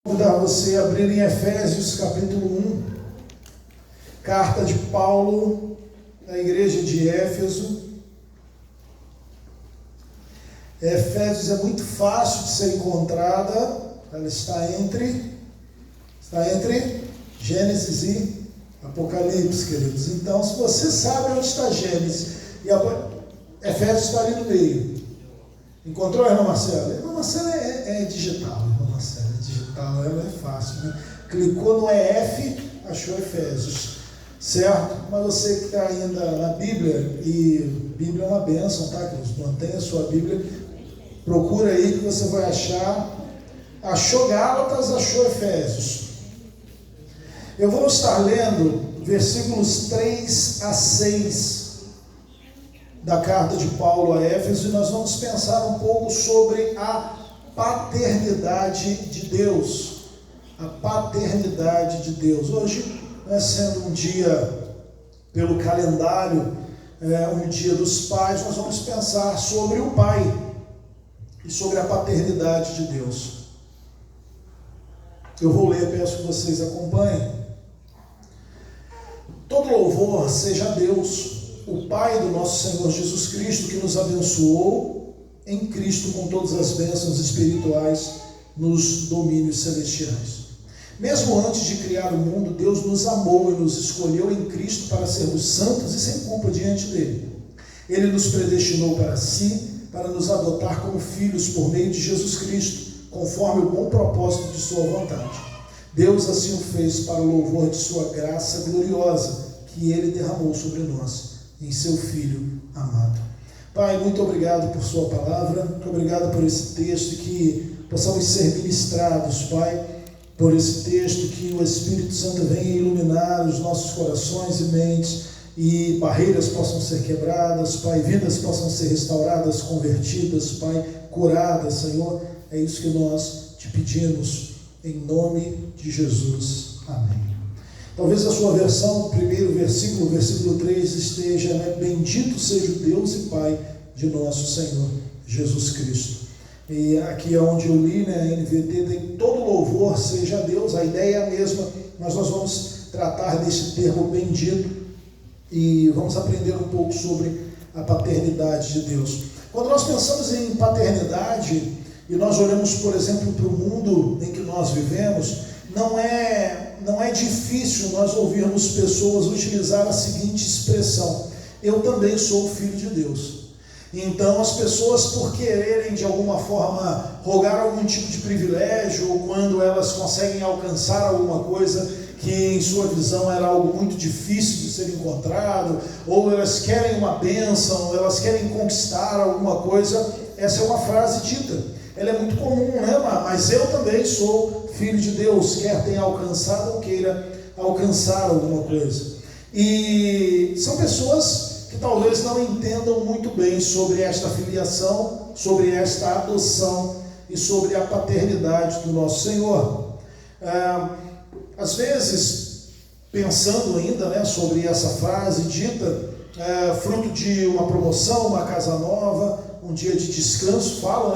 Convidar você a abrir em Efésios capítulo 1, carta de Paulo à igreja de Éfeso. Efésios é muito fácil de ser encontrada, ela está entre Gênesis e Apocalipse, queridos. Então, se você sabe onde está Gênesis e Efésios está ali no meio. Encontrou, irmã Marcela? Irmã Marcela é digital, irmã Marcela é digital, ela é fácil, né? Clicou no EF, achou Efésios, certo? Mas você que está ainda na Bíblia, e Bíblia é uma bênção, tá, queridos? Mantenha a sua Bíblia, procura aí que você vai achar. Achou Gálatas, achou Efésios. Eu vou estar lendo versículos 3 a 6 da carta de Paulo a Éfeso, e nós vamos pensar um pouco sobre a paternidade de Deus. A paternidade de Deus. Hoje, sendo um dia, pelo calendário, um dia dos pais, nós vamos pensar sobre o Pai e sobre a paternidade de Deus. Eu vou ler, peço que vocês acompanhem. Todo louvor seja a Deus, o Pai do nosso Senhor Jesus Cristo, que nos abençoou em Cristo com todas as bênçãos espirituais nos domínios celestiais. Mesmo antes de criar o mundo, Deus nos amou e nos escolheu em Cristo para sermos santos e sem culpa diante dele. Ele nos predestinou para si, para nos adotar como filhos por meio de Jesus Cristo, conforme o bom propósito de sua vontade. Deus assim o fez para o louvor de sua graça gloriosa, que ele derramou sobre nós, em seu Filho amado. Pai, muito obrigado por sua palavra, muito obrigado por esse texto, que possamos ser ministrados, Pai, por esse texto, que o Espírito Santo venha iluminar os nossos corações e mentes, e barreiras possam ser quebradas, Pai, vidas possam ser restauradas, convertidas, Pai, curadas, Senhor. É isso que nós te pedimos, em nome de Jesus. Amém. Talvez a sua versão, o primeiro versículo 3, esteja, bendito seja o Deus e Pai de nosso Senhor Jesus Cristo. E aqui é onde eu li, a NVT, tem todo louvor seja a Deus, a ideia é a mesma, mas nós vamos tratar desse termo bendito e vamos aprender um pouco sobre a paternidade de Deus. Quando nós pensamos em paternidade e nós olhamos, por exemplo, para o mundo em que nós vivemos, não é difícil nós ouvirmos pessoas utilizar a seguinte expressão: eu também sou filho de Deus. Então as pessoas, por quererem de alguma forma rogar algum tipo de privilégio, ou quando elas conseguem alcançar alguma coisa que em sua visão era algo muito difícil de ser encontrado, ou elas querem uma bênção, elas querem conquistar alguma coisa, essa é uma frase dita. Ela é muito comum, mas eu também sou filho de Deus, quer tenha alcançado ou queira alcançar alguma coisa. E são pessoas que talvez não entendam muito bem sobre esta filiação, sobre esta adoção e sobre a paternidade do nosso Senhor. Às vezes, pensando ainda sobre essa frase dita, fruto de uma promoção, uma casa nova, um dia de descanso, falam,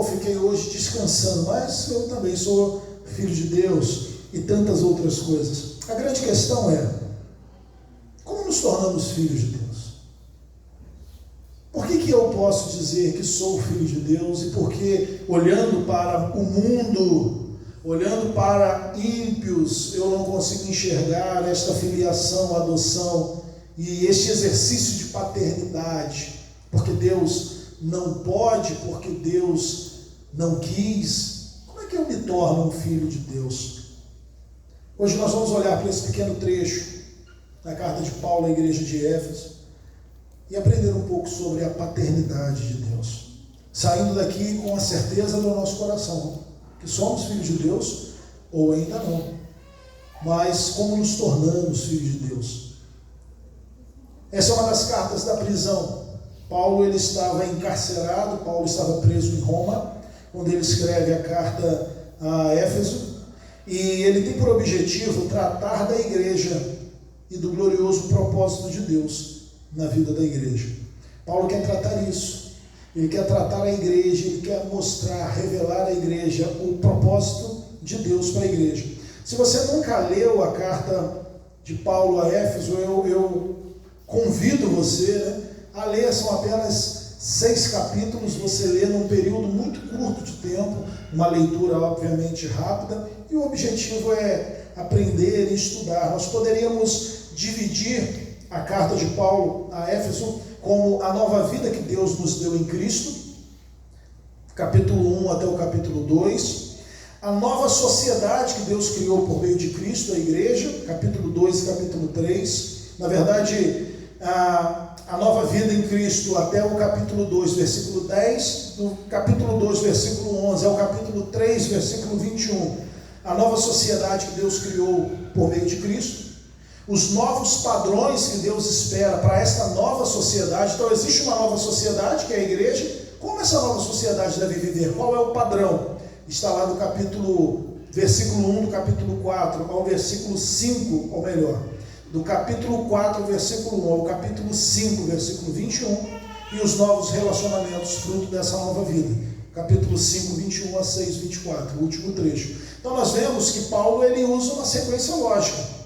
fiquei hoje descansando, mas eu também sou filho de Deus, e tantas outras coisas. A grande questão é: como nos tornamos filhos de Deus? Por que eu posso dizer que sou filho de Deus, e por que, olhando para o mundo, olhando para ímpios, eu não consigo enxergar esta filiação, adoção e este exercício de paternidade? Porque Deus não pode, porque Deus não quis. Como é que eu me torno um filho de Deus? Hoje nós vamos olhar para esse pequeno trecho da carta de Paulo à igreja de Éfeso e aprender um pouco sobre a paternidade de Deus, saindo daqui com a certeza no nosso coração que somos filhos de Deus, ou ainda não, mas como nos tornamos filhos de Deus. Essa é uma das cartas da prisão. Paulo ele estava encarcerado, Paulo estava preso em Roma, quando ele escreve a carta a Éfeso, e ele tem por objetivo tratar da igreja e do glorioso propósito de Deus na vida da igreja. Paulo quer tratar isso, ele quer tratar a igreja, ele quer mostrar, revelar à igreja o propósito de Deus para a igreja. Se você nunca leu a carta de Paulo a Éfeso, eu convido você, né, a ler. São apenas 6 capítulos, você lê num período muito curto de tempo, uma leitura obviamente rápida, e o objetivo é aprender e estudar. Nós poderíamos dividir a carta de Paulo a Éfeso como a nova vida que Deus nos deu em Cristo, capítulo 1 até o capítulo 2, a nova sociedade que Deus criou por meio de Cristo, a igreja, capítulo 2 e capítulo 3, na verdade, a nova vida em Cristo até o capítulo 2, versículo 10, do capítulo 2, versículo 11 ao capítulo 3, versículo 21, a nova sociedade que Deus criou por meio de Cristo, os novos padrões que Deus espera para esta nova sociedade. Então existe uma nova sociedade que é a igreja. Como essa nova sociedade deve viver? Qual é o padrão? Está lá no versículo 1 do capítulo 4 ao versículo 5, ou melhor, do capítulo 4, versículo 1 ao capítulo 5, versículo 21, e os novos relacionamentos fruto dessa nova vida. Capítulo 5, 21 a 6, 24, o último trecho. Então nós vemos que Paulo ele usa uma sequência lógica.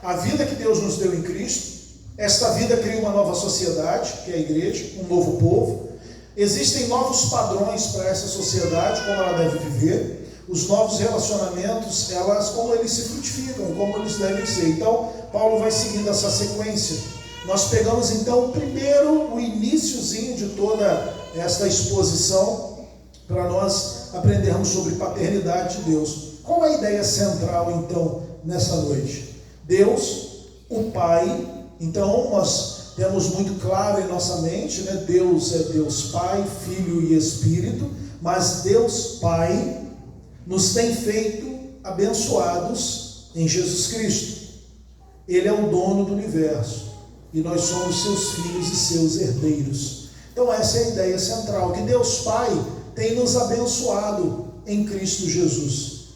A vida que Deus nos deu em Cristo, esta vida cria uma nova sociedade, que é a igreja, um novo povo. Existem novos padrões para essa sociedade, como ela deve viver. Os novos relacionamentos, como eles se frutificam, como eles devem ser. Então, Paulo vai seguindo essa sequência. Nós pegamos então primeiro o iniciozinho de toda esta exposição, para nós aprendermos sobre paternidade de Deus. Qual a ideia central então nessa noite? Deus, o Pai. Então nós temos muito claro em nossa mente, né? Deus é Deus Pai, Filho e Espírito, mas Deus Pai nos tem feito abençoados em Jesus Cristo. Ele é o dono do universo e nós somos seus filhos e seus herdeiros. Então essa é a ideia central, que Deus Pai tem nos abençoado em Cristo Jesus,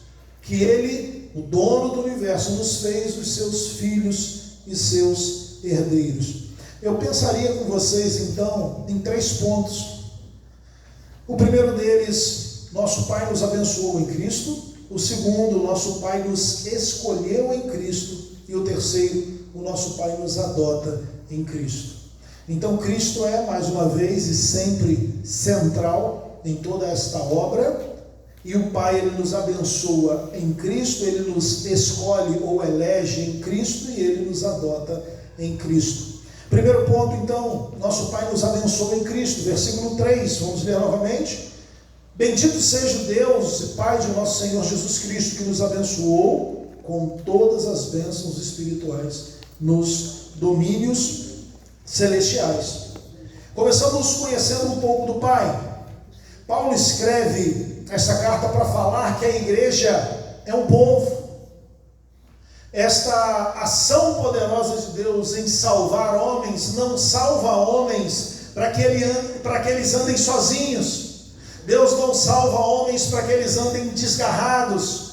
que Ele, o dono do universo, nos fez os seus filhos e seus herdeiros. Eu pensaria com vocês então em 3 pontos. O primeiro deles, nosso Pai nos abençoou em Cristo. O segundo, nosso Pai nos escolheu em Cristo. E o terceiro, o nosso Pai nos adota em Cristo. Então Cristo é, mais uma vez e sempre, central em toda esta obra. E o Pai, Ele nos abençoa em Cristo, Ele nos escolhe ou elege em Cristo e Ele nos adota em Cristo. Primeiro ponto, então, nosso Pai nos abençoa em Cristo. Versículo 3, vamos ler novamente. Bendito seja o Deus e Pai de nosso Senhor Jesus Cristo, que nos abençoou com todas as bênçãos espirituais nos domínios celestiais. Começamos conhecendo um pouco do Pai. Paulo escreve essa carta para falar que a igreja é um povo. Esta ação poderosa de Deus em salvar homens não salva homens para que eles andem sozinhos. Deus não salva homens para que eles andem desgarrados.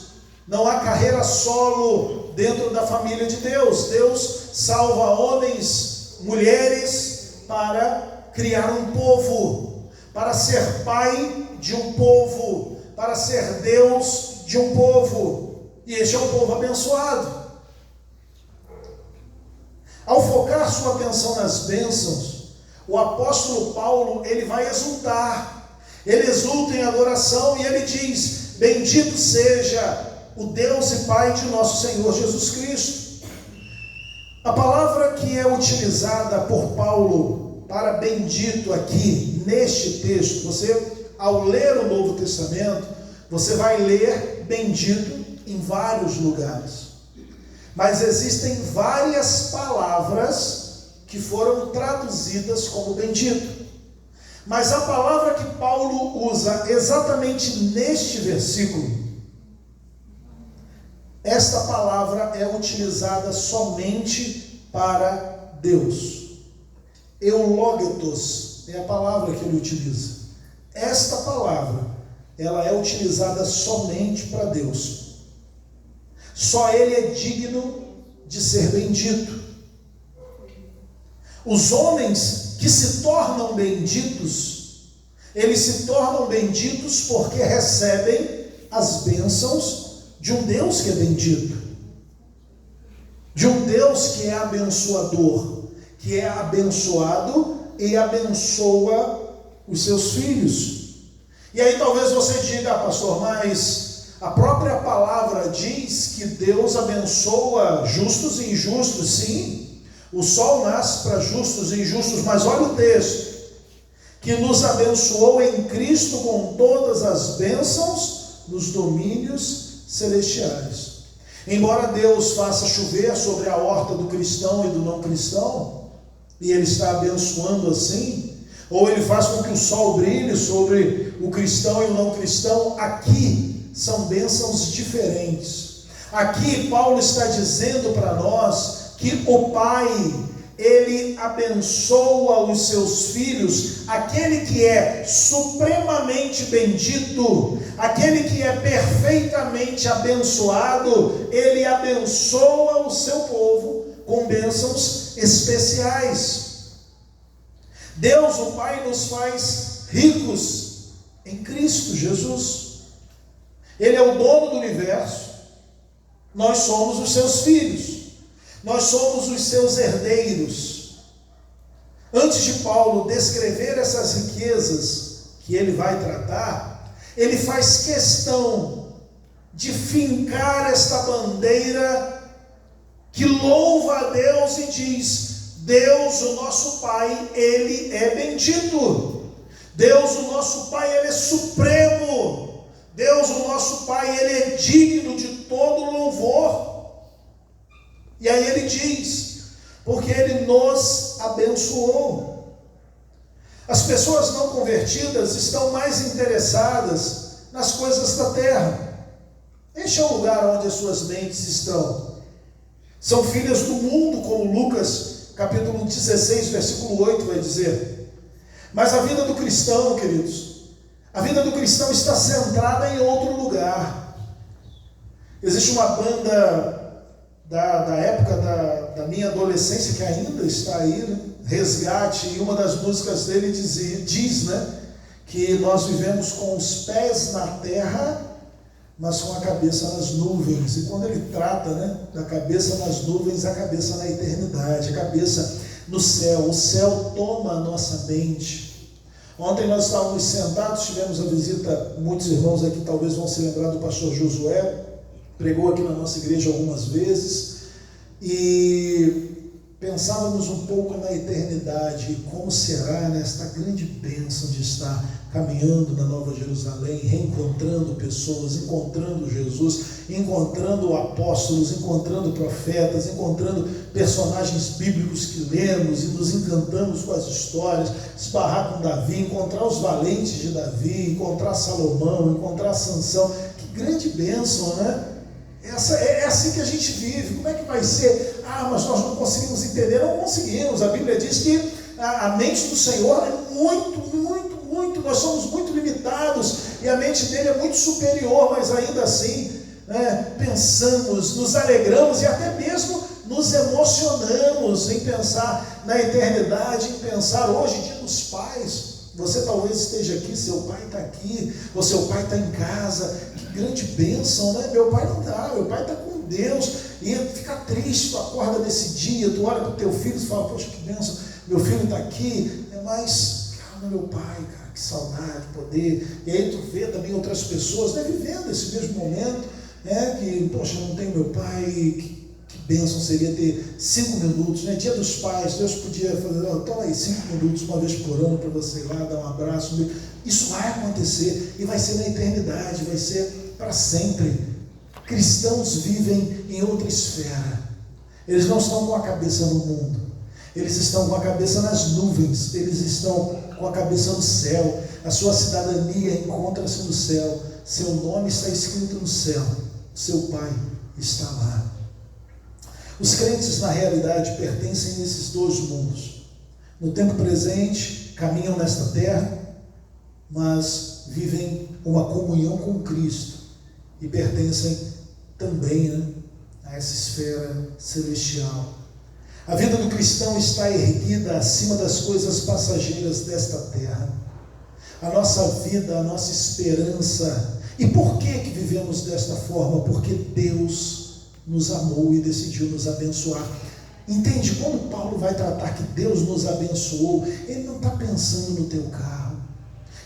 Não há carreira solo dentro da família de Deus. Deus salva homens, mulheres, para criar um povo, para ser pai de um povo, para ser Deus de um povo. E este é um povo abençoado. Ao focar sua atenção nas bênçãos, o apóstolo Paulo, ele vai exultar. Ele exulta em adoração e ele diz: bendito seja o Deus e Pai de nosso Senhor Jesus Cristo. A palavra que é utilizada por Paulo para bendito aqui, neste texto, você, ao ler o Novo Testamento, você vai ler bendito em vários lugares. Mas existem várias palavras que foram traduzidas como bendito. Mas a palavra que Paulo usa exatamente neste versículo, esta palavra é utilizada somente para Deus. Eulogetos é a palavra que ele utiliza. Esta palavra, ela é utilizada somente para Deus. Só Ele é digno de ser bendito. Os homens que se tornam benditos, eles se tornam benditos porque recebem as bênçãos de um Deus que é bendito, de um Deus que é abençoador, que é abençoado e abençoa os seus filhos. E aí talvez você diga, pastor, mas a própria palavra diz que Deus abençoa justos e injustos. Sim, o sol nasce para justos e injustos, mas olha o texto, que nos abençoou em Cristo com todas as bênçãos nos domínios celestiais. Embora Deus faça chover sobre a horta do cristão e do não cristão, e Ele está abençoando assim, ou Ele faz com que o sol brilhe sobre o cristão e o não cristão, aqui são bênçãos diferentes. Aqui Paulo está dizendo para nós que o Pai, Ele abençoa os seus filhos, aquele que é supremamente bendito, aquele que é perfeitamente abençoado, Ele abençoa o seu povo com bênçãos especiais. Deus, o Pai, nos faz ricos em Cristo Jesus. Ele é o dono do universo, nós somos os seus filhos, nós somos os seus herdeiros. Antes de Paulo descrever essas riquezas que ele vai tratar, ele faz questão de fincar esta bandeira que louva a Deus e diz: Deus, o nosso Pai, Ele é bendito. Deus, o nosso Pai, Ele é supremo. Deus, o nosso Pai, Ele é digno de todo louvor. E aí ele diz, porque Ele nos abençoou. As pessoas não convertidas estão mais interessadas nas coisas da terra. Este é o lugar onde as suas mentes estão. São filhas do mundo, como Lucas capítulo 16, versículo 8 vai dizer. Mas a vida do cristão, queridos, a vida do cristão está centrada em outro lugar. Existe uma banda da época da minha adolescência, que ainda está aí, né? Resgate, e uma das músicas dele diz, né, que nós vivemos com os pés na terra, mas com a cabeça nas nuvens. E quando ele trata, né, da cabeça nas nuvens, a cabeça na eternidade, a cabeça no céu. O céu toma a nossa mente. Ontem nós estávamos sentados, tivemos a visita, muitos irmãos aqui talvez vão se lembrar do pastor Josué, pregou aqui na nossa igreja algumas vezes, e pensávamos um pouco na eternidade, e como será nesta grande bênção de estar caminhando na Nova Jerusalém, reencontrando pessoas, encontrando Jesus, encontrando apóstolos, encontrando profetas, encontrando personagens bíblicos que lemos e nos encantamos com as histórias, esbarrar com Davi, encontrar os valentes de Davi, encontrar Salomão, encontrar Sansão. Que grande bênção, né? É assim que a gente vive. Como é que vai ser? Mas nós não conseguimos entender. Não conseguimos. A Bíblia diz que a mente do Senhor é muito, nós somos muito limitados, e a mente dele é muito superior, mas ainda assim, né, pensamos, nos alegramos e até mesmo nos emocionamos em pensar na eternidade, em pensar hoje, dia dos pais. Você talvez esteja aqui, seu pai está aqui, ou seu pai está em casa. Que grande bênção, né? Meu pai não está, meu pai está com Deus, e fica triste, tu acorda nesse dia, tu olha para o teu filho e fala: poxa, que bênção, meu filho está aqui, mas calma, meu pai, cara, que saudade, poder. E aí tu vê também outras pessoas, né, vivendo esse mesmo momento, né, que, poxa, não tenho meu pai, que bênção seria ter 5 minutos, né? Dia dos pais, Deus podia fazer, toma aí 5 minutos uma vez por ano para você ir lá dar um abraço. Isso vai acontecer, e vai ser na eternidade, vai ser para sempre. Cristãos vivem em outra esfera. Eles não estão com a cabeça no mundo, eles estão com a cabeça nas nuvens, eles estão com a cabeça no céu. A sua cidadania encontra-se no céu, seu nome está escrito no céu, seu Pai está lá. Os crentes, na realidade, pertencem a esses dois mundos. No tempo presente, caminham nesta terra, mas vivem uma comunhão com Cristo e pertencem também, né, a essa esfera celestial. A vida do cristão está erguida acima das coisas passageiras desta terra. A nossa vida, a nossa esperança E por que vivemos desta forma? Porque Deus nos amou e decidiu nos abençoar. Entende? Quando Paulo vai tratar que Deus nos abençoou, ele não está pensando no teu carro,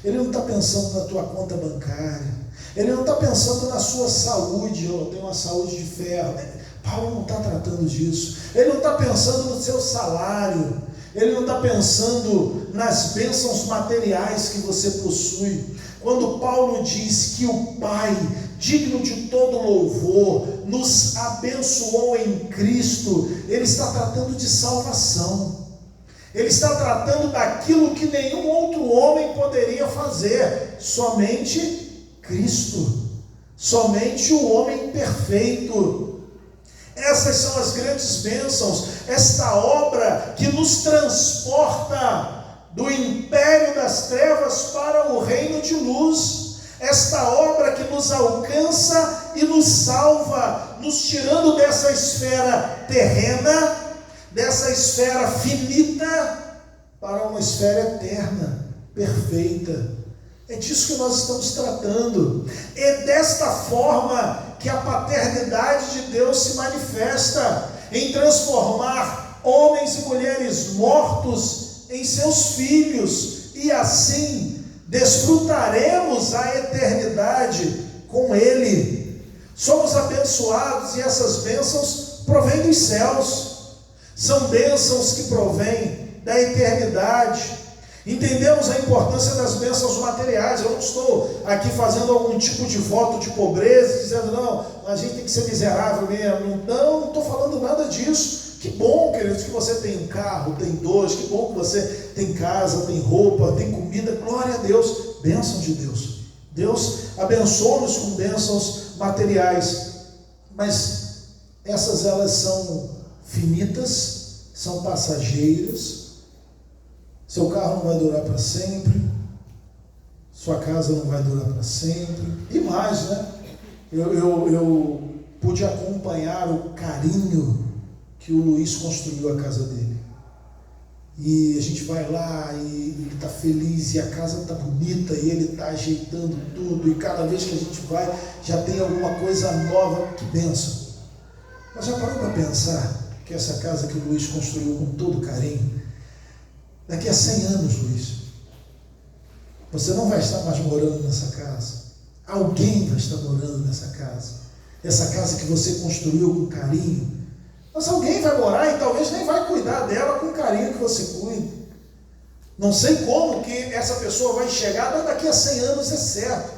ele não está pensando na tua conta bancária, ele não está pensando na sua saúde. Eu tenho uma saúde de ferro. Paulo não está tratando disso. Ele não está pensando no seu salário, ele não está pensando nas bênçãos materiais que você possui. Quando Paulo diz que o Pai, digno de todo louvor, nos abençoou em Cristo, ele está tratando de salvação. Ele está tratando daquilo que nenhum outro homem poderia fazer, somente Cristo, somente o homem perfeito. Essas são as grandes bênçãos, esta obra que nos transporta do império das trevas para o reino de luz, esta obra que nos alcança e nos salva, nos tirando dessa esfera terrena, dessa esfera finita, para uma esfera eterna, perfeita. É disso que nós estamos tratando. É desta forma que a paternidade de Deus se manifesta, em transformar homens e mulheres mortos em seus filhos, e assim desfrutaremos a eternidade com Ele. Somos abençoados, e essas bênçãos provêm dos céus, são bênçãos que provêm da eternidade. Entendemos a importância das bênçãos materiais. Eu não estou aqui fazendo algum tipo de voto de pobreza, dizendo, não, a gente tem que ser miserável mesmo. Não estou falando nada disso. Que bom, queridos, que você tem um carro, tem dois, que bom que você tem casa, tem roupa, tem comida. Glória a Deus, bênção de Deus. Deus abençoa-nos com bênçãos materiais, mas elas são finitas, são passageiras. Seu carro não vai durar para sempre, sua casa não vai durar para sempre, e mais, né? Eu pude acompanhar o carinho que o Luiz construiu a casa dele, e a gente vai lá e ele está feliz, e a casa está bonita, e ele está ajeitando tudo, e cada vez que a gente vai, já tem alguma coisa nova. Que bênção! Mas já parou para pensar que essa casa que o Luiz construiu com todo carinho, daqui a 100 anos, Luiz, você não vai estar mais morando nessa casa, alguém vai estar morando nessa casa, essa casa que você construiu com carinho. Mas alguém vai morar e talvez nem vai cuidar dela com o carinho que você cuida. Não sei como que essa pessoa vai chegar, mas daqui a 100 anos é certo.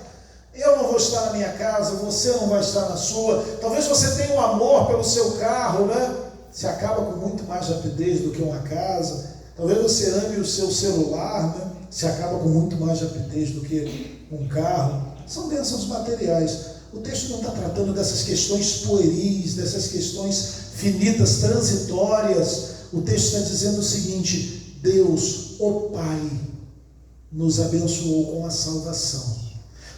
Eu não vou estar na minha casa, você não vai estar na sua. Talvez você tenha um amor pelo seu carro, né? Se acaba com muito mais rapidez do que uma casa. Talvez você ame o seu celular, né? Se acaba com muito mais rapidez do que um carro. São bênçãos materiais. O texto não está tratando dessas questões pueris, dessas questões finitas, transitórias. O texto está dizendo o seguinte: Deus, o Pai, nos abençoou com a salvação,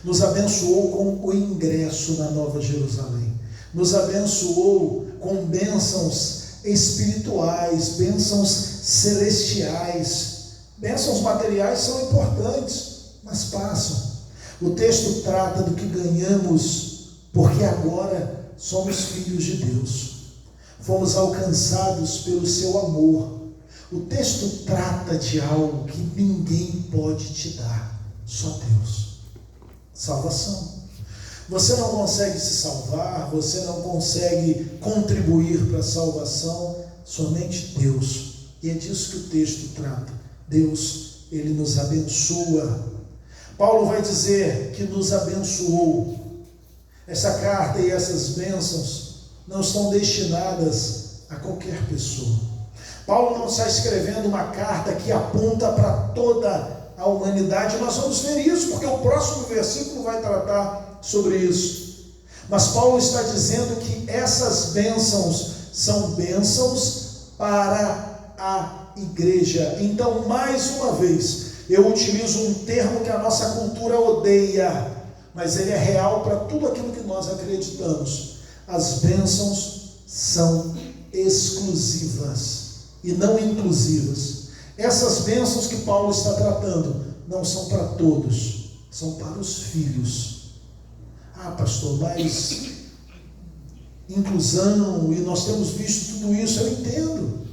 nos abençoou com o ingresso na Nova Jerusalém, nos abençoou com bênçãos espirituais, bênçãos celestiais. Bênçãos materiais são importantes, mas passam. O texto trata do que ganhamos, porque agora somos filhos de Deus, fomos alcançados pelo seu amor. O texto trata de algo que ninguém pode te dar, só Deus: salvação. Você não consegue se salvar, você não consegue contribuir para a salvação, somente Deus. E é disso que o texto trata. Deus, Ele nos abençoa. Paulo vai dizer que nos abençoou. Essa carta e essas bênçãos não estão destinadas a qualquer pessoa. Paulo não está escrevendo uma carta que aponta para toda a humanidade. Nós vamos ver isso, porque o próximo versículo vai tratar sobre isso. Mas Paulo está dizendo que essas bênçãos são bênçãos para a igreja. Então, mais uma vez, eu utilizo um termo que a nossa cultura odeia, mas ele é real para tudo aquilo que nós acreditamos. As bênçãos são exclusivas e não inclusivas. Essas bênçãos que Paulo está tratando não são para todos, são para os filhos. Ah, pastor, mas inclusão, e nós temos visto tudo isso, eu entendo.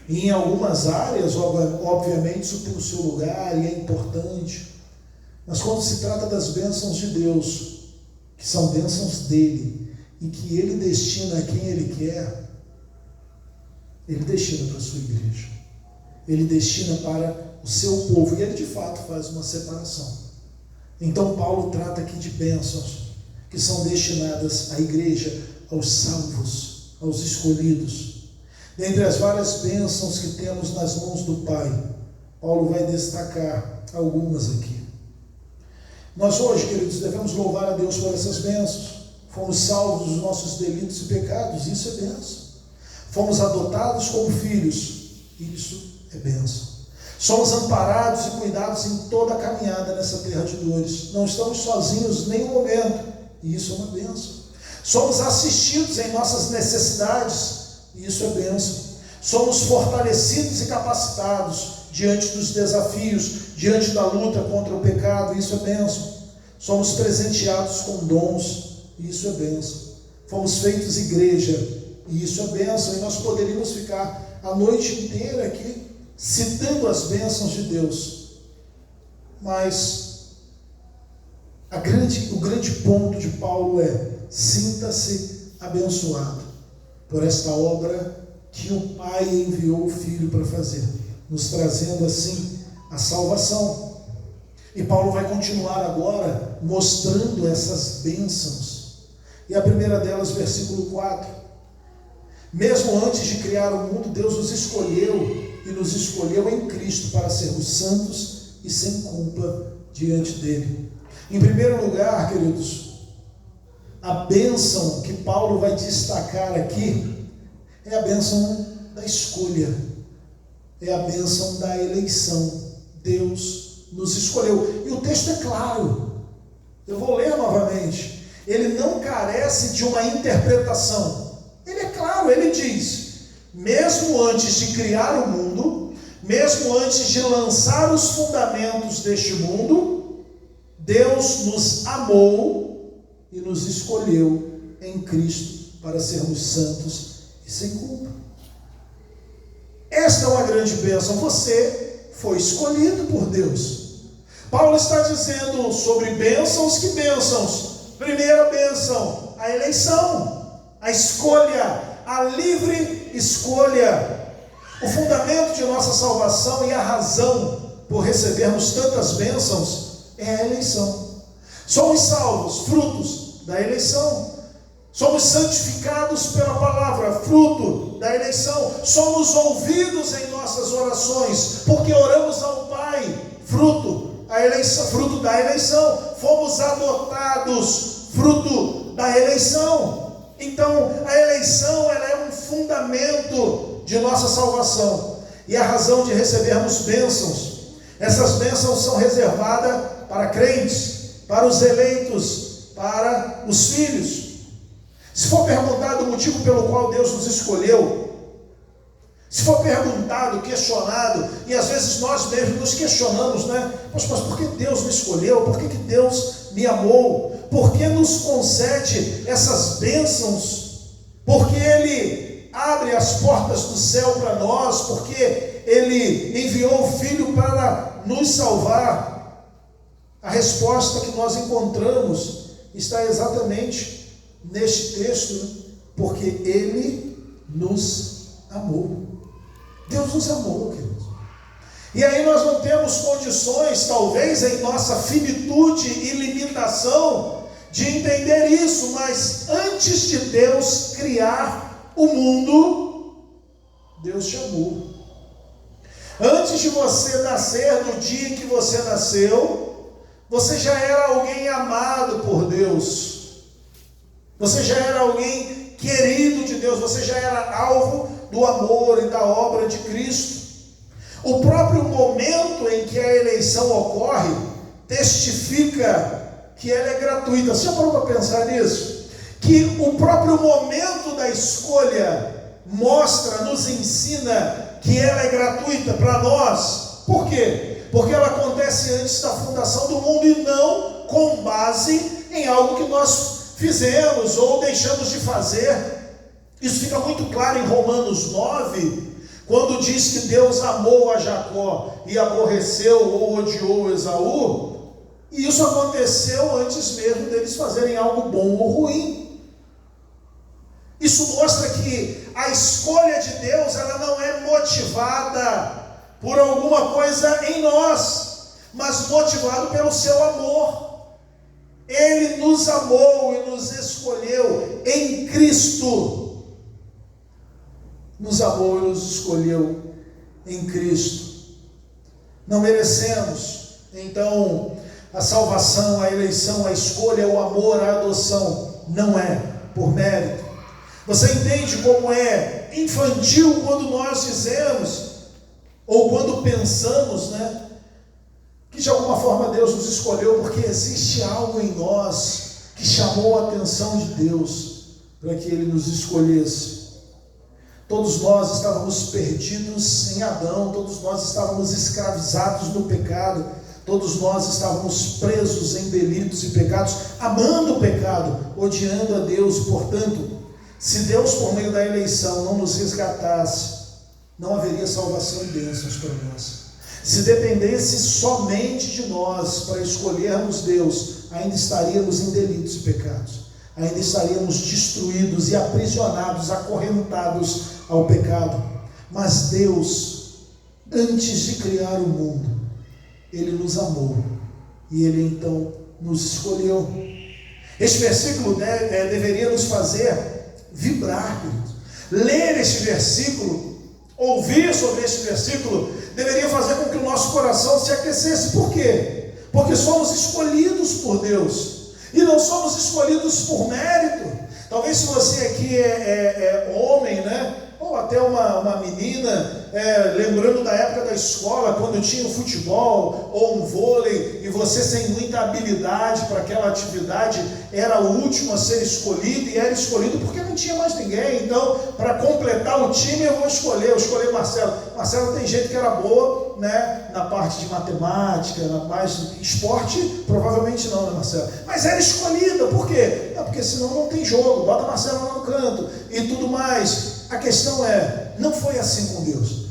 E em algumas áreas, obviamente, isso tem o seu lugar e é importante. Mas quando se trata das bênçãos de Deus, que são bênçãos dele, e que ele destina a quem ele quer, ele destina para a sua igreja. Ele destina para o seu povo. E ele de fato faz uma separação. Então Paulo trata aqui de bênçãos que são destinadas à igreja, aos salvos, aos escolhidos. Dentre as várias bênçãos que temos nas mãos do Pai, Paulo vai destacar algumas aqui. Nós hoje, queridos, devemos louvar a Deus por essas bênçãos. Fomos salvos dos nossos delitos e pecados, isso é bênção. Fomos adotados como filhos, isso é bênção. Somos amparados e cuidados em toda a caminhada nessa terra de dores. Não estamos sozinhos em nenhum momento, e isso é uma bênção. Somos assistidos em nossas necessidades, e isso é bênção. Somos fortalecidos e capacitados diante dos desafios, diante da luta contra o pecado, isso é bênção. Somos presenteados com dons, e isso é bênção. Fomos feitos igreja, e isso é bênção. E nós poderíamos ficar a noite inteira aqui citando as bênçãos de Deus. Mas o grande ponto de Paulo é: sinta-se abençoado por esta obra que o Pai enviou o Filho para fazer, nos trazendo assim a salvação. E Paulo vai continuar agora mostrando essas bênçãos. E a primeira delas, versículo 4. Mesmo antes de criar o mundo, Deus nos escolheu, e nos escolheu em Cristo para sermos santos e sem culpa diante dele. Em primeiro lugar, queridos, a bênção que Paulo vai destacar aqui é a bênção da escolha, é a bênção da eleição. Deus nos escolheu, e o texto é claro, eu vou ler novamente. Ele não carece de uma interpretação, ele é claro, ele diz: mesmo antes de criar o mundo, mesmo antes de lançar os fundamentos deste mundo, Deus nos amou e nos escolheu em Cristo para sermos santos e sem culpa. Esta é uma grande bênção. Você foi escolhido por Deus. Paulo está dizendo sobre bênçãos. Que bênçãos? Primeira bênção, a eleição, a escolha, a livre escolha. O fundamento de nossa salvação e a razão por recebermos tantas bênçãos é a eleição. Somos salvos, frutos da eleição. Somos santificados pela palavra, fruto da eleição. Somos ouvidos em nossas orações, porque oramos ao Pai, fruto da eleição. Fomos adotados, fruto da eleição. Então, a eleição, ela é um fundamento de nossa salvação e a razão de recebermos bênçãos. Essas bênçãos são reservadas para crentes, para os eleitos, para os filhos. Se for perguntado o motivo pelo qual Deus nos escolheu, se for perguntado, questionado, e às vezes nós mesmos nos questionamos, né? Mas por que Deus me escolheu? Por que Deus me amou? Por que nos concede essas bênçãos? Porque Ele abre as portas do céu para nós, porque Ele enviou o Filho para nos salvar. A resposta que nós encontramos está exatamente neste texto, porque Ele nos amou. Deus nos amou, queridos. E aí nós não temos condições, talvez em nossa finitude e limitação, de entender isso, mas antes de Deus criar o mundo, Deus te amou. Antes de você nascer, no dia em que você nasceu, você já era alguém amado por Deus. Você já era alguém querido de Deus, você já era alvo do amor e da obra de Cristo. O próprio momento em que a eleição ocorre testifica que ela é gratuita. Você já parou para pensar nisso? Que o próprio momento da escolha mostra, nos ensina que ela é gratuita para nós. Por quê? Porque ela acontece antes da fundação do mundo e não com base em algo que nós fizemos ou deixamos de fazer. Isso fica muito claro em Romanos 9, quando diz que Deus amou a Jacó e aborreceu ou odiou Esaú, e isso aconteceu antes mesmo deles fazerem algo bom ou ruim. Isso mostra que a escolha de Deus, ela não é motivada por alguma coisa em nós, mas motivado pelo seu amor. Ele nos amou e nos escolheu em Cristo. Nos amou e nos escolheu em Cristo. Não merecemos, então, a salvação, a eleição, a escolha, o amor, a adoção, não é por mérito. Você entende como é infantil quando nós dizemos, ou quando pensamos, que de alguma forma Deus nos escolheu, porque existe algo em nós que chamou a atenção de Deus para que Ele nos escolhesse. Todos nós estávamos perdidos em Adão, todos nós estávamos escravizados no pecado, todos nós estávamos presos em delitos e pecados, amando o pecado, odiando a Deus. Portanto, se Deus, por meio da eleição, não nos resgatasse, não haveria salvação e bênçãos para nós. Se dependesse somente de nós para escolhermos Deus, ainda estaríamos em delitos e pecados, ainda estaríamos destruídos e aprisionados, acorrentados ao pecado. Mas Deus, antes de criar o mundo, Ele nos amou e Ele então nos escolheu. Este versículo deveria nos fazer vibrar, queridos. Ler este versículo, ouvir sobre este versículo, deveria fazer com que o nosso coração se aquecesse. Por quê? Porque somos escolhidos por Deus, e não somos escolhidos por mérito. Talvez se você aqui é homem, ou até uma menina, lembrando da época da escola, quando tinha um futebol ou um vôlei, e você sem muita habilidade para aquela atividade, era o último a ser escolhido, e era escolhido porque não tinha mais ninguém. Então, para completar o time, eu escolhi Marcelo. Marcelo tem gente que era boa, na parte de matemática, na parte de esporte, provavelmente não, Marcelo? Mas era escolhida, por quê? Porque senão não tem jogo, bota Marcelo lá no canto, e tudo mais. A questão não foi assim com Deus.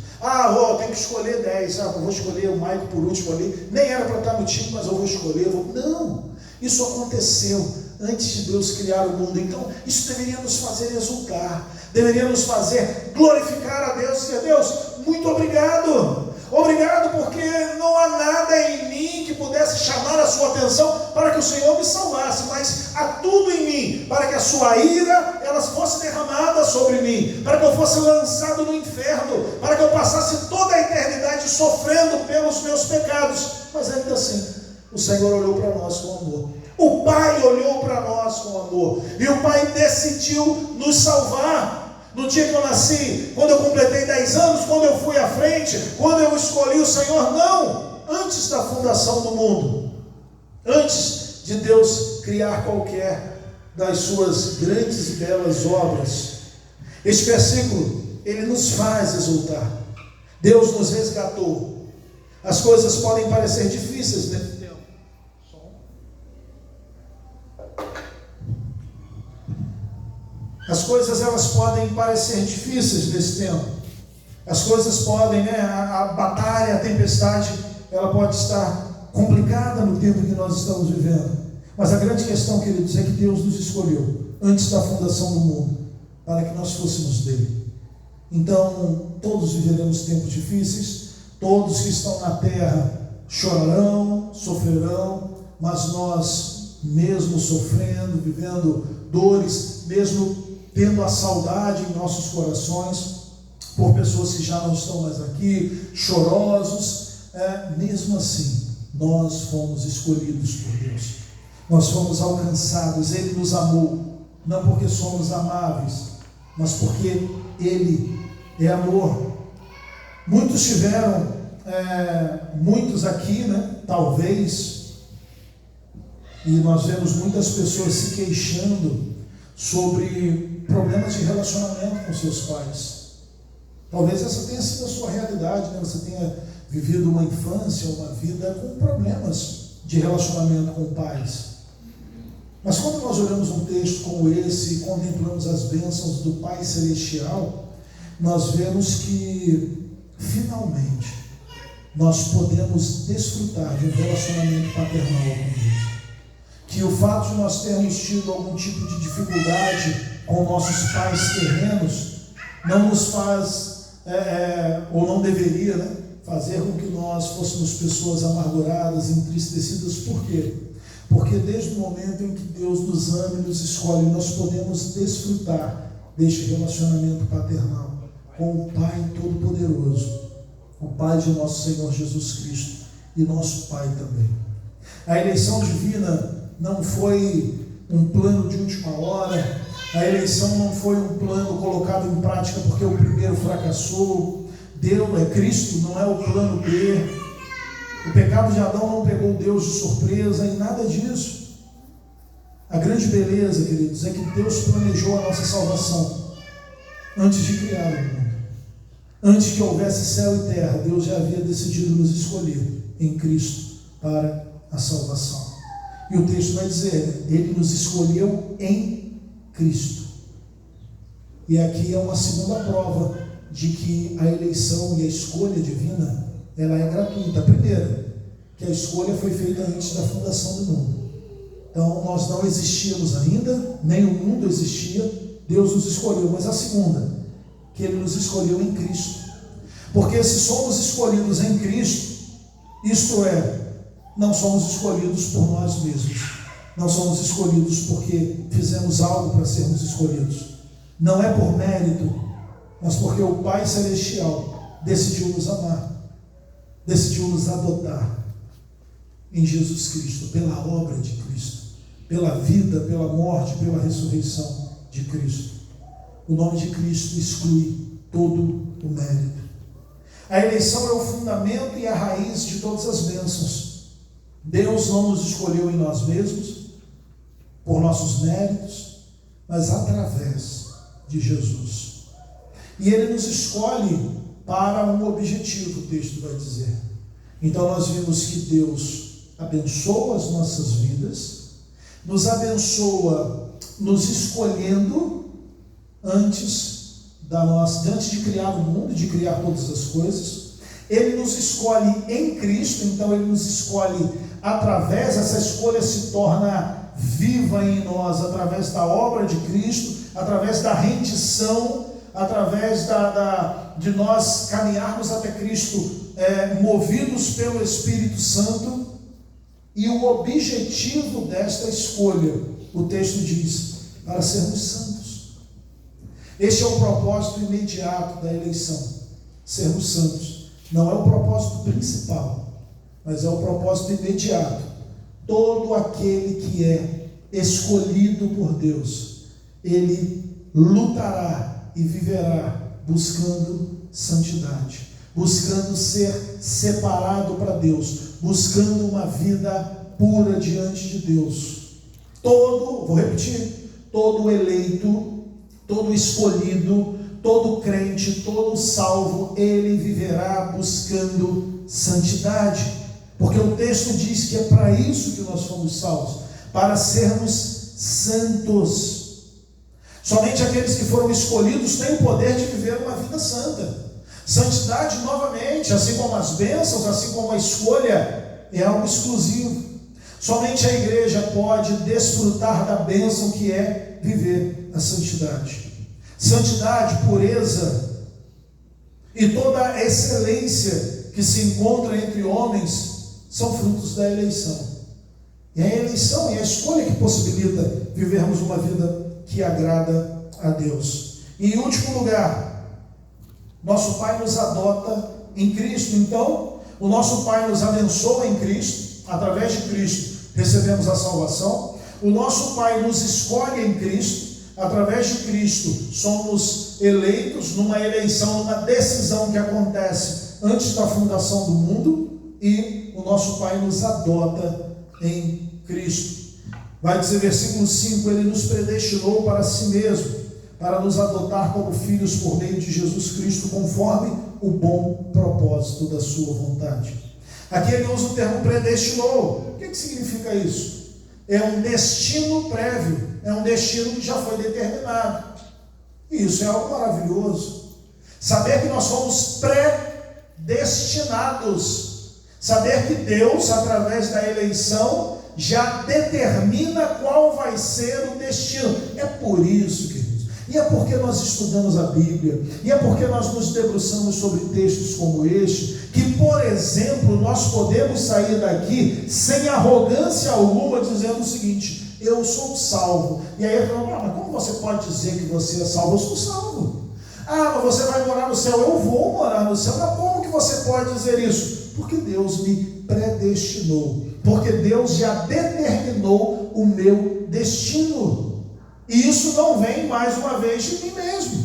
Tem que escolher 10, eu vou escolher o Maico por último ali, nem era para estar no time, mas eu vou escolher. Não, isso aconteceu antes de Deus criar o mundo. Então, isso deveria nos fazer exultar, deveria nos fazer glorificar a Deus, e dizer: Deus, muito obrigado. Obrigado, porque não há nada em mim que pudesse chamar a sua atenção para que o Senhor me salvasse, mas há tudo em mim para que a sua ira ela fosse derramada sobre mim, para que eu fosse lançado no inferno, para que eu passasse toda a eternidade sofrendo pelos meus pecados. Mas ainda assim, o Senhor olhou para nós com amor. O Pai olhou para nós com amor, e o Pai decidiu nos salvar. No dia que eu nasci, quando eu completei 10 anos, quando eu fui à frente, quando eu escolhi o Senhor, não, antes da fundação do mundo, antes de Deus criar qualquer das suas grandes e belas obras. Este versículo, ele nos faz exultar. Deus nos resgatou. As coisas podem parecer difíceis nesse tempo. As coisas elas podem parecer difíceis nesse tempo. As coisas podem, a batalha, a tempestade, ela pode estar complicada no tempo que nós estamos vivendo. Mas a grande questão, queridos, é que Deus nos escolheu antes da fundação do mundo, para que nós fôssemos dele. Então, todos viveremos tempos difíceis, todos que estão na terra chorarão, sofrerão, mas nós, mesmo sofrendo, vivendo dores, mesmo tendo a saudade em nossos corações por pessoas que já não estão mais aqui, chorosos, mesmo assim, nós fomos escolhidos por Deus, nós fomos alcançados. Ele nos amou, não porque somos amáveis, mas porque Ele é amor. Muitos tiveram, muitos aqui, talvez, e nós vemos muitas pessoas se queixando sobre problemas de relacionamento com seus pais. Talvez essa tenha sido a sua realidade, Você tenha vivido uma infância, uma vida com problemas de relacionamento com pais. Mas quando nós olhamos um texto como esse e contemplamos as bênçãos do Pai Celestial, nós vemos que, finalmente, nós podemos desfrutar de um relacionamento paternal com Deus. Que o fato de nós termos tido algum tipo de dificuldade com nossos pais terrenos não nos faz, ou não deveria, fazer com que nós fôssemos pessoas amarguradas, entristecidas. Por quê? Porque desde o momento em que Deus nos ama e nos escolhe, nós podemos desfrutar deste relacionamento paternal com o Pai Todo-Poderoso, o Pai de nosso Senhor Jesus Cristo e nosso Pai também. A eleição divina não foi um plano de última hora, a eleição não foi um plano colocado em prática porque o primeiro fracassou. Cristo não é o plano B. O pecado de Adão não pegou Deus de surpresa e nada disso. A grande beleza, queridos, é que Deus planejou a nossa salvação antes de criar o mundo. Antes que houvesse céu e terra, Deus já havia decidido nos escolher em Cristo para a salvação. E o texto vai dizer, Ele nos escolheu em Cristo. E aqui é uma segunda prova de que a eleição e a escolha divina, ela é gratuita. A primeira, que a escolha foi feita antes da fundação do mundo. Então nós não existíamos ainda, nem o mundo existia, Deus nos escolheu. Mas a segunda, que Ele nos escolheu em Cristo. Porque se somos escolhidos em Cristo, isto é, não somos escolhidos por nós mesmos, não somos escolhidos porque fizemos algo para sermos escolhidos, não é por mérito, mas porque o Pai Celestial decidiu nos amar, decidiu nos adotar em Jesus Cristo, pela obra de Cristo, pela vida, pela morte, pela ressurreição de Cristo. O nome de Cristo exclui todo o mérito. A eleição é o fundamento e a raiz de todas as bênçãos. Deus não nos escolheu em nós mesmos, por nossos méritos, mas através de Jesus. E Ele nos escolhe para um objetivo, o texto vai dizer. Então nós vimos que Deus abençoa as nossas vidas, nos abençoa nos escolhendo antes de criar o mundo, de criar todas as coisas. Ele nos escolhe em Cristo, então Ele nos escolhe através, essa escolha se torna viva em nós, através da obra de Cristo, através da rendição, através de nós caminharmos até Cristo, movidos pelo Espírito Santo. E o objetivo desta escolha, o texto diz, para sermos santos. Este é o propósito imediato da eleição, sermos santos. Não é o propósito principal, mas é o propósito imediato. Todo aquele que é escolhido por Deus, ele lutará e viverá buscando santidade, buscando ser separado para Deus, buscando uma vida pura diante de Deus. Vou repetir, todo eleito, todo escolhido, todo crente, todo salvo, ele viverá buscando santidade, porque o texto diz que é para isso que nós fomos salvos, para sermos santos. Somente aqueles que foram escolhidos têm o poder de viver uma vida santa. Santidade, novamente, assim como as bênçãos, assim como a escolha, é algo exclusivo. Somente a igreja pode desfrutar da bênção que é viver a santidade. Santidade, pureza e toda a excelência que se encontra entre homens são frutos da eleição. E a eleição e a escolha que possibilita vivermos uma vida que agrada a Deus. E em último lugar, nosso Pai nos adota em Cristo. Então, o nosso Pai nos abençoa em Cristo, através de Cristo recebemos a salvação. O nosso Pai nos escolhe em Cristo, através de Cristo somos eleitos numa eleição, numa decisão que acontece antes da fundação do mundo, e o nosso Pai nos adota em Cristo. Vai dizer versículo 5, Ele nos predestinou para si mesmo, para nos adotar como filhos por meio de Jesus Cristo, conforme o bom propósito da sua vontade. Aqui ele usa o termo predestinou. O que significa isso? é um destino prévio, é um destino que já foi determinado. E isso é algo maravilhoso. Saber que nós somos predestinados. Saber que Deus, através da eleição, já determina qual vai ser o destino. É por isso, queridos. E é porque nós estudamos a Bíblia, e é porque nós nos debruçamos sobre textos como este, que, por exemplo, nós podemos sair daqui sem arrogância alguma, dizendo o seguinte: eu sou salvo. E aí eu falo: mas como você pode dizer que você é salvo? Eu sou salvo. Mas você vai morar no céu? Eu vou morar no céu. Mas como que você pode dizer isso? Porque Deus me predestinou, porque Deus já determinou o meu destino. E isso não vem mais uma vez de mim mesmo,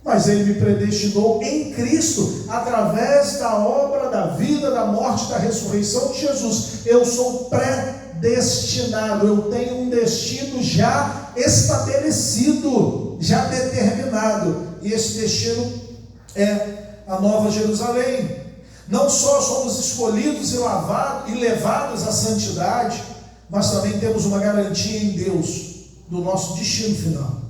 mas Ele me predestinou em Cristo, através da obra, da vida, da morte, da ressurreição de Jesus. Eu sou predestinado, eu tenho um destino já estabelecido, já determinado, e esse destino é a Nova Jerusalém. Não só somos escolhidos e levados à santidade, mas também temos uma garantia em Deus do nosso destino final.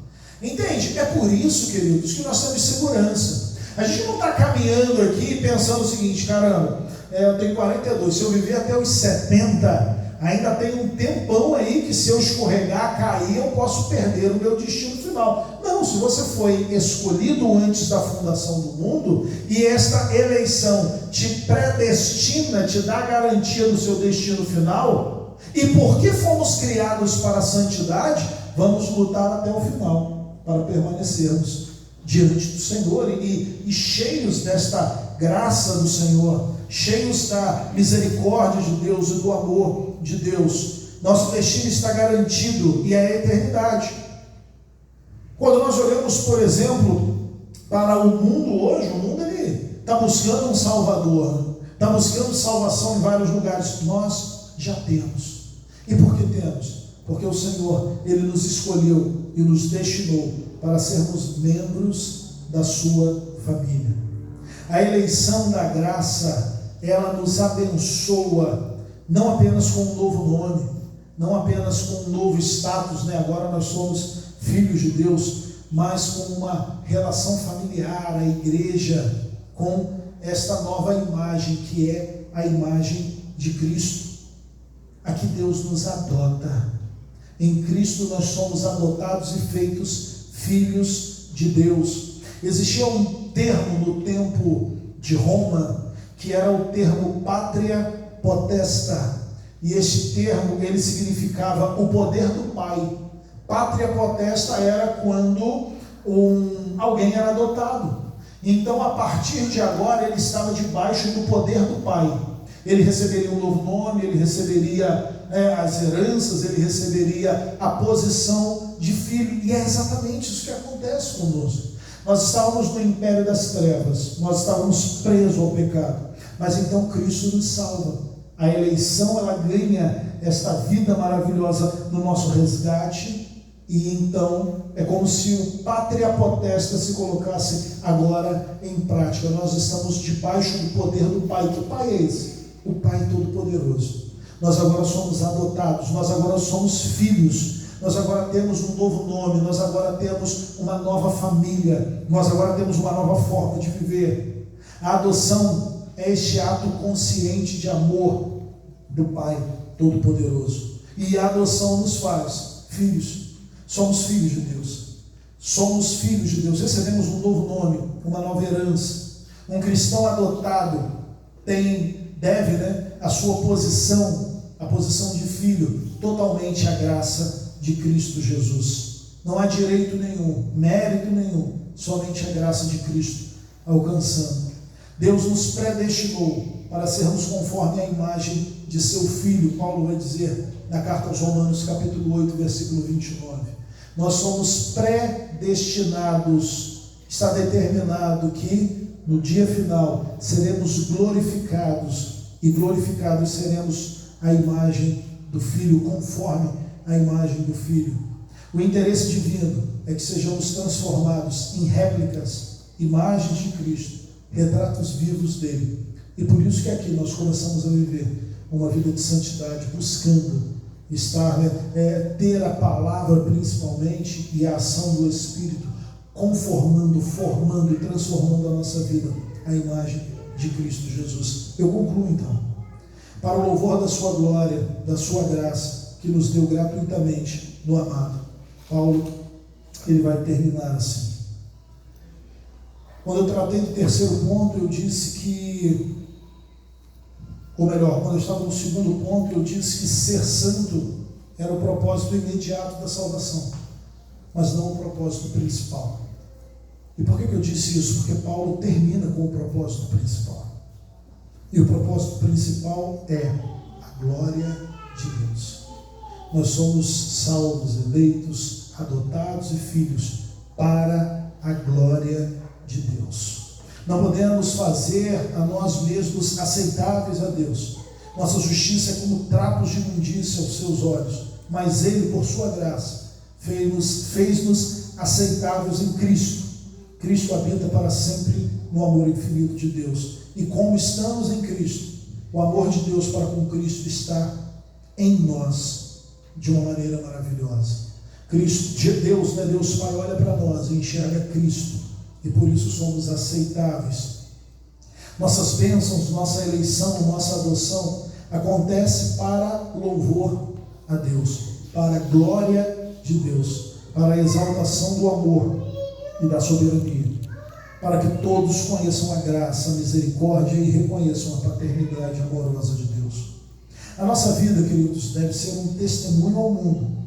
Entende? É por isso, queridos, que nós temos segurança. A gente não está caminhando aqui pensando o seguinte: caramba, eu tenho 42, se eu viver até os 70, ainda tem um tempão aí que, se eu escorregar, cair, eu posso perder o meu destino final. Não, se você foi escolhido antes da fundação do mundo, e esta eleição te predestina, te dá garantia do seu destino final, e porque fomos criados para a santidade, vamos lutar até o final, para permanecermos diante do Senhor, e cheios desta graça do Senhor, cheios da misericórdia de Deus e do amor de Deus. Nosso destino está garantido, e é a eternidade. Quando nós olhamos, por exemplo, para o mundo hoje, o mundo está buscando um Salvador, está buscando salvação em vários lugares. Nós já temos. E por que temos? Porque o Senhor, Ele nos escolheu e nos destinou para sermos membros da sua família. A eleição da graça, ela nos abençoa, não apenas com um novo nome, não apenas com um novo status, né? Agora nós somos filhos de Deus, mas com uma relação familiar, a igreja, com esta nova imagem, que é a imagem de Cristo. Aqui Deus nos adota. Em Cristo nós somos adotados e feitos filhos de Deus. Existia um termo no tempo de Roma, que era o termo pátria potesta, e este termo, ele significava o poder do pai. Pátria potesta era quando alguém era adotado. Então, a partir de agora, ele estava debaixo do poder do pai. Ele receberia um novo nome, ele receberia as heranças, ele receberia a posição de filho. E é exatamente isso que acontece conosco. Nós estávamos no império das trevas, nós estávamos presos ao pecado, mas então Cristo nos salva. A eleição, ela ganha esta vida maravilhosa no nosso resgate, e então é como se o pátria potesta se colocasse agora em prática. Nós estamos debaixo do poder do Pai. Que Pai é esse? O Pai Todo-Poderoso. Nós agora somos adotados, nós agora somos filhos, nós agora temos um novo nome, nós agora temos uma nova família, nós agora temos uma nova forma de viver. A adoção é este ato consciente de amor do Pai Todo-Poderoso, e a adoção nos faz filhos. Somos filhos de Deus, somos filhos de Deus, recebemos um novo nome, uma nova herança. Um cristão adotado deve a sua posição, a posição de filho, totalmente à graça de Cristo Jesus. Não há direito nenhum, mérito nenhum, somente a graça de Cristo alcançando. Deus nos predestinou para sermos conforme a imagem de seu Filho. Paulo vai dizer na carta aos Romanos, capítulo 8, versículo 29. Nós somos predestinados, está determinado que no dia final seremos glorificados, e glorificados seremos a imagem do Filho, conforme a imagem do Filho. O interesse divino é que sejamos transformados em réplicas, imagens de Cristo, retratos vivos dele. E por isso que aqui nós começamos a viver uma vida de santidade, buscando estar, ter a palavra principalmente e a ação do Espírito conformando, formando e transformando a nossa vida à imagem de Cristo Jesus. Eu concluo então. Para o louvor da sua glória, da sua graça, que nos deu gratuitamente no amado. Paulo, ele vai terminar assim. Quando eu tratei do terceiro ponto, eu disse que, ou melhor, quando eu estava no segundo ponto, eu disse que ser santo era o propósito imediato da salvação, mas não o propósito principal. E por que eu disse isso? Porque Paulo termina com o propósito principal. E o propósito principal é a glória de Deus. Nós somos salvos, eleitos, adotados e filhos para a glória de Deus. Não podemos fazer a nós mesmos aceitáveis a Deus. Nossa justiça é como trapos de imundícia aos seus olhos, mas Ele, por sua graça, fez-nos aceitáveis em Cristo. Cristo habita para sempre no amor infinito de Deus. E como estamos em Cristo, o amor de Deus para com Cristo está em nós de uma maneira maravilhosa. Deus, Deus Pai, olha para nós e enxerga Cristo, e por isso somos aceitáveis. Nossas bênçãos, nossa eleição, nossa adoção acontece para louvor a Deus, para a glória de Deus, para a exaltação do amor e da soberania, para que todos conheçam a graça, a misericórdia e reconheçam a paternidade amorosa de Deus. A nossa vida, queridos, deve ser um testemunho ao mundo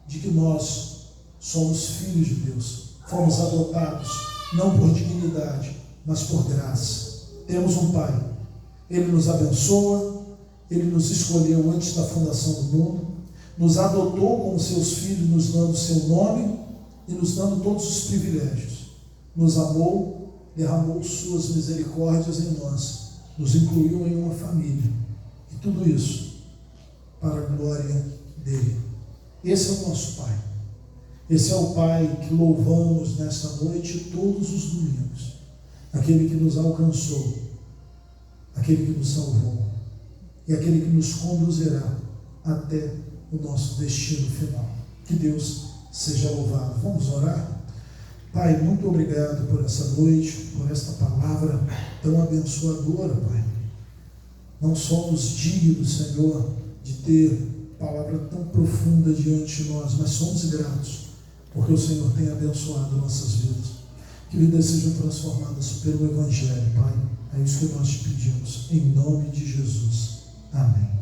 de que nós somos filhos de Deus, fomos adotados, não por dignidade, mas por graça. Temos um Pai, Ele nos abençoa, Ele nos escolheu antes da fundação do mundo, nos adotou como seus filhos, nos dando o seu nome e nos dando todos os privilégios. Nos amou, derramou suas misericórdias em nós, nos incluiu em uma família. E tudo isso para a glória dele. Esse é o nosso Pai. Esse é o Pai que louvamos nesta noite todos os domingos. Aquele que nos alcançou, aquele que nos salvou e aquele que nos conduzirá até o nosso destino final. Que Deus seja louvado. Vamos orar? Pai, muito obrigado por essa noite, por esta palavra tão abençoadora, Pai. Não somos dignos, Senhor, de ter palavra tão profunda diante de nós, mas somos gratos, porque o Senhor tem abençoado nossas vidas. Que vidas sejam transformadas pelo Evangelho, Pai. É isso que nós te pedimos, em nome de Jesus. Amém.